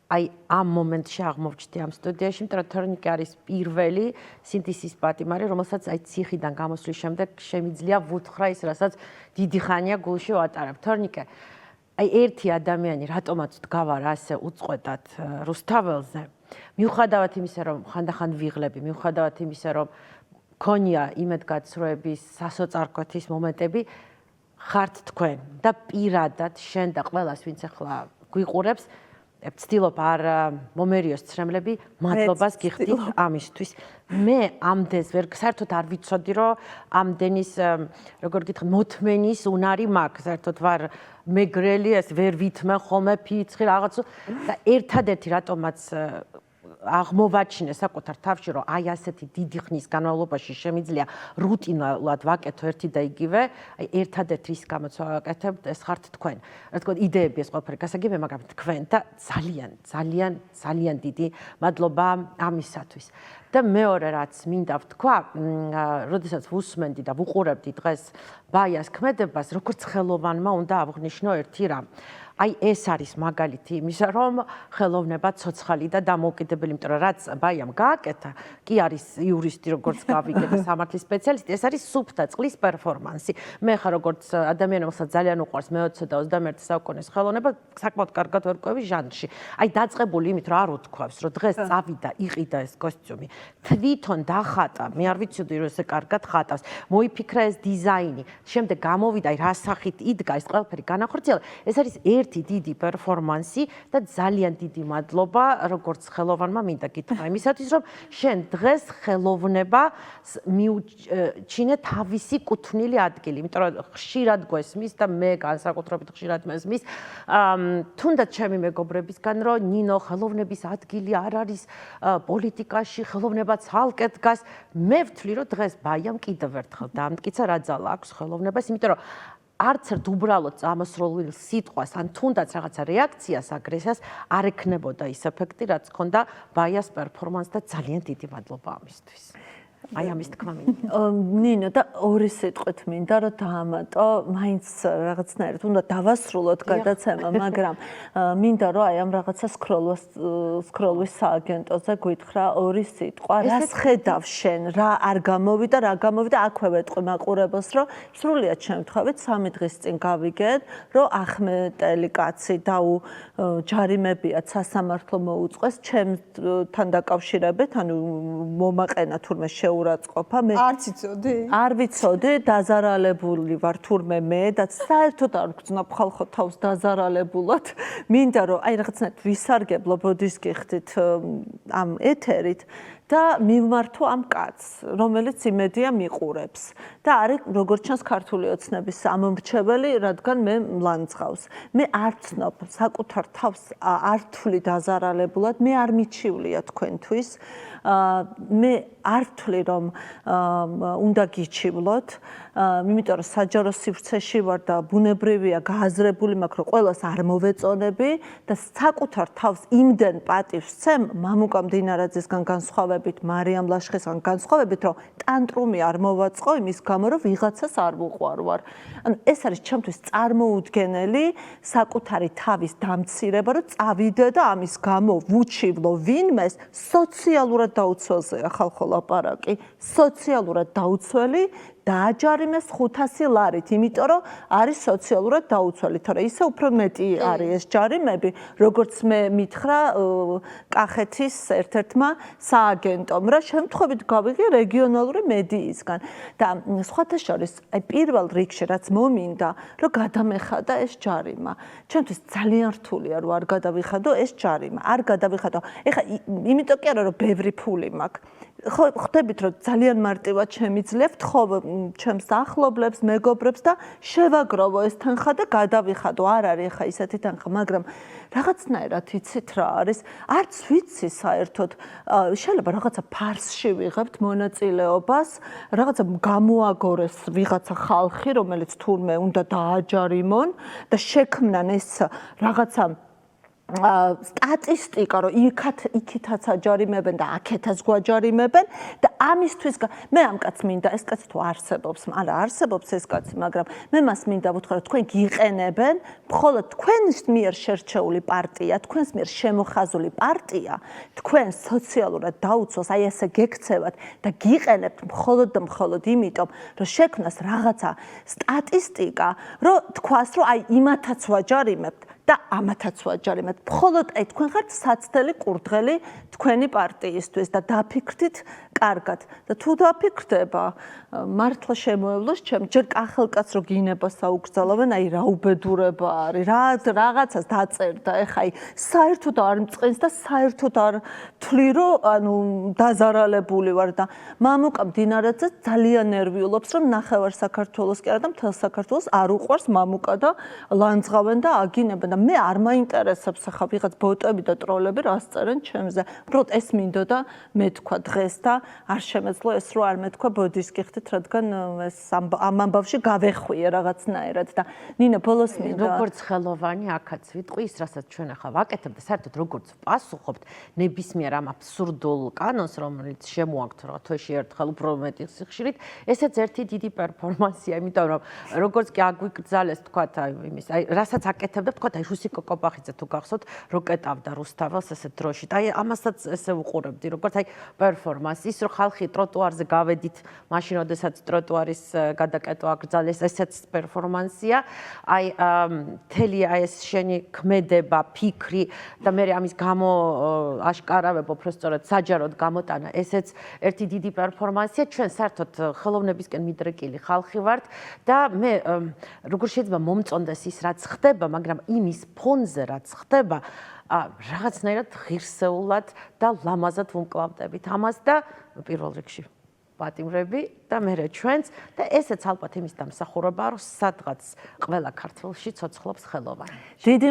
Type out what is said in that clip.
აი ამ მომენტში აღმოვჩნდი ამ სტუდიაში, იმიტომ რომ თორნიკე არის პირველი სინთეზის პატიმარი, რომელსაც აი ციხიდან გამოსვლის შემდეგ შემიძლია ვუთხრა ის, რასაც დიდი ხანია გულში ვატარებ. თორნიკე, აი ერთი ადამიანი რატომაც დგავარ ასე უწყვეტად რუსთაველზე, მიუხედავად იმისა, რომ ხანდახან ვიღლები, მიუხედავად იმისა, რომ მქონია იმედგაცრუების სასოწარკვეთის მომენტები, ხართ თქვენ და პირადად შენ და ყველას, ვინც ახლა გვიყურებს, ვცდილობ არ მომერიოს ცრემლები, მადლობას გიხდით ამისთვის. მე ამდენს ვერ საერთოდ არ ვიცოდი, რომ ამდენის, როგორ გითხრათ, მოთმენის უნარი მაქვს. საერთოდ ვარ მეგრელი, ეს ვერ ვითმე ხოლმე ფიცხი რაღაცა და ერთადერთი რატომაც აღმოვაჩინე საკუთარ თავში, რომ აი ასეთი დიდი ხნის განმავლობაში შემიძლია რუტინულად ვაკეთო ერთი და იგივე, აი ერთადერთი ის გამოც ვაკეთებ, ეს ხართ თქვენ. რა თქმა უნდა, იდეები ეს ყველაფერი გასაგებია, მაგრამ თქვენ და ძალიან დიდი მადლობა ამისათვის. და მეორე რაც მინდა ვთქვა, როდესაც ვუსმენდი და ვუყურებდი დღეს ბაიას ქმედებას, როგორც ხელოვანმა უნდა აღვნიშნო ერთი რამ. აი ეს არის მაგალითი იმისა, რომ ხელოვნება ცოცხალი და დამოუკიდებელი, იმიტომ რომ რაც ბაიამ გააკეთა, კი არის იურისტი, როგორც გავიგე და სამართლის სპეციალისტი, ეს არის სუფთა წყლის პერფორმანსი. მე ხარ როგორც ადამიანი, რომელსაც ძალიან უყვარს მე-20 და 21 საუკუნის ხელოვნება, საკმაოდ კარგად ვერკვევი ჟანრში. აი დაწყებული იმით, რომ არ უთქვავს, რომ დღეს წავიდა, იყიდა ეს კოსტიუმი, თვითონ დახატა, მე არ ვიცოდი, რომ ესე კარგად ხატავს, მოიფიქრა ეს დიზაინი, შემდეგ გამოვიდა, აი რა სახით იდგა ეს ყველაფერი განახორციელა, ეს არის ერთი დიდი პერფორმანსი და ძალიან დიდი მადლობა როგორც ხელოვანმა მინდა გითხრა იმისათვის, რომ შენ დღეს ხელოვნება მიუჩინე თავისი კუთვნილი ადგილი, იმიტომ რომ ხშირად გვესმის და მე განსაკუთრებით ხშირად მესმის, თუნდაც ჩემი მეგობრებისგან, რომ ნინო ხელოვნების ადგილი არ არის პოლიტიკაში, ხელოვნება ცალკე დგას. მე ვთვლი, რომ დღეს ბაიამ კიდევ ერთხელ დაამტკიცა რა ძალა აქვს ხელოვნებას, იმიტომ რომ არც ერთ უბრალოდ წამოსროლილ სიტყვას ან თუნდაც რაღაცა რეაქციას აგრესიას არ ექნებოდა ის ეფექტი, რაც ჰქონდა ბაიას პერფორმანსს და ძალიან დიდი მადლობა ამისთვის. აი ამის თქმა მინდა. ნინო და ორი სიტყვით მინდა რომ დაამატო, მაინც რაღაცნაირად უნდა დავასრულოთ გადაცემა, მაგრამ მინდა რომ აი ამ რაღაცა სკროლვის სააგენტოზე გითხრა ორი სიტყვა, რას ხედავ შენ, რა არ გამოვიდა, რა გამოვიდა, აქვე ვეტყვი მაყურებელს, რომ სრულიად შემთხვევით 3 დღის წინ გავიგეთ, რომ ახმეტელი კაცი ჯარიმებიათ სასამართლო მოუწყვეს ჩემთან დაკავშირებით, ანუ მომაყენა თურმე შეურაცხყოფა. არც იცოდი? არ ვიცოდი, დაზარალებული ვარ თურმე მე და საერთოდ არ ვგრძნობ ხალხო თავს დაზარალებულად. მინდა რომ აი რაღაცნაირად ვისარგებლო ბოდის გიხდით ამ ეთერით და მივმართო ამ კაცს, რომელიც იმედია მიყურებს და არის როგორც ჩანს ქართული ოცნების ამომრჩეველი, რადგან მე მლანძღავს. მე არ ვცნობ საკუთარ თავს არ ვთვლი დაზარალებულად, მე არ მიჩივლია თქვენთვის. მე არ ვთვლი რომ უნდა გიჩივლოთ, იმიტომ რომ საჯარო სივრცეში ვარ და ბუნებრივია გააზრებული მაქვს, რომ ყველას არ მოვეწონები და საკუთარ თავს იმდენ პატივს ვცემ მამუკა მდინარაძესგან განსხვავებით, მარიამ ლაშხესგან განსხვავებით, რომ ტანტრუმი არ მოვაწყო იმის გამო, რომ ვიღაცას არ ვუყვარვარ. ანუ ეს არის ჩემთვის წარმოუდგენელი საკუთარი თავის დამცირება, რომ წავიდე და ამის გამო ვუჩივლო ვინმეს სოციალურად დაუცველზეა ხალხო ლაპარაკი, სოციალურად დაუცველი დააჯარიმეს 500 ლარით, იმიტომ რომ არის სოციალურად დაუცველი, თორე ისე უფრო მეტი არის ეს ჯარიმები, როგორც მე მითხრა კახეთის ერთ-ერთმა სააგენტომ, რა შემთხვევით გავიგე რეგიონალური მედიისგან და სხვათა შორის აი პირველ რიგში რაც მომინდა, რომ გადამეხადა ეს ჯარიმა. ჩემთვის ძალიან რთულია რომ არ გადავიხადო ეს ჯარიმა, არ გადავიხადო. ეხლა იმიტომ კი არა რომ ბევრი ფული მაქვს. ხვდებით რომ ძალიან მარტივად შემიძლია ხო ჩემს ახლობლებს, მეგობრებს და შევაგროვო ეს თანხა და გადავიხადო. არ არის ხა ისეთი თანხა, მაგრამ რაღაცნაირად იცით რა არის, არც ვიცი საერთოდ, შეიძლება რაღაცა ფარსში ვიღებთ მონაწილეობას, რაღაცა გამოაგორეს ვიღაცა ხალხი, რომელიც თურმე უნდა დააჯარიმონ და შექმნან ეს რაღაცა სტატისტიკა, რომ იქითაც აჯარიმებენ და აქეთაც გვაჯარიმებენ და ამისთვის მე ამ კაცს მინდა, ეს კაცი თუ არსებობს, არა არსებობს ეს კაცი, მაგრამ მე მას მინდა ვუთხრა, რომ თქვენ გიყენებენ, მხოლოდ თქვენს მიერ შერჩეული პარტია, თქვენს მიერ შემოხაზული პარტია, თქვენ სოციალურად დაუცვას, აი ესე გექცევათ და გიყენებთ მხოლოდ და მხოლოდ იმიტომ, რომ შექმნას რაღაცა სტატისტიკა, რომ თქვას, რომ აი იმათაც ვაჯარიმებთ და ამათაც ვაჯარიმებთ. მხოლოდ აი თქვენ ხართ საცდელი კურდღელი თქვენი პარტიისთვის და დაფიქრდით კარგად. და თუ დაფიქრდება, მართლა შემოევლოს ჩემ ჯერ კახელკაც რო გინება საუკრძალავენ, აი რა უბედურება არის, რაღაცას დაწერდა, ეხა აი საერთოდ არ მწყენს და საერთოდ არ თვლი, რომ ანუ დაზარალებული ვარ და მამუკა მდინარეძე ძალიან ნერვიულობს, რომ ნახევარ საქართველოს კი არა და მთელ საქართველოს არ უყვარს მამუკა და ლანძღავენ და აგინებენ. მე არ მაინტერესებს ახლა ვიღაც ბოტები და ტროლები რას წერენ ჩემზე. უბრალოდ ეს მინდოდა მეთქვა დღეს და არ შემეძლო ეს რო არ მეთქვა ბოდისკი ხდით, რადგან ეს ამ ამბავში გავეხვიე რაღაცნაირად და ნინო ბოლოს მინდა როგორც ხელოვანი აქაც ვიტყვი ის, რასაც ჩვენ ახლა ვაკეთებ და საერთოდ როგორც პასუხობთ ნებისმიერ ამ აბსურდულ კანონს, რომელიც შემოაქვთ რა თვეში ერთხელ უფრო მეტი სიხშირით, ესეც ერთი დიდი პერფორმანსია, იმიტომ რომ როგორც კი აგვიკრძალეს თქვათ აი იმის, აი რასაც აკეთებდა თქვათ აი რუსიკო კობახიძე თუ გახსოვთ, რო კეტავდა რუსთაველს ესეთ დროში. და აი ამასაც ესე უყურებდი, როგორც აი პერფორმანსი, ის რომ ხალხი ტროტუარზე გავედით, მაშინ როდესაც ტროტუარის გადაკეტვა აკრძალეს, ესეც პერფორმანსია. აი მთელი აი ეს შენი ქმედება, ფიქრი და მე ამის გამო აშკარავებ უბრალოდ საჯაროდ გამოტანა, ესეც ერთი დიდი პერფორმანსია. ჩვენ საერთოდ ხელოვნებისკენ მიდრეკილი ხალხი ვართ და მე როგორ შეიძლება მომწონდეს ის რაც ხდება, მაგრამ იმის ფონზე რაც ხდება, რაღაცნაირად ღირსეულად და ლამაზად ვუმკლავდებით ამას და პირველ რიგში პატიმრები და მე ჩვენც და ესეც ალბათ იმის დამსახურებაა, რომ სადღაც ყველა ქართველში ცოცხლობს ხელოვანი. დიდი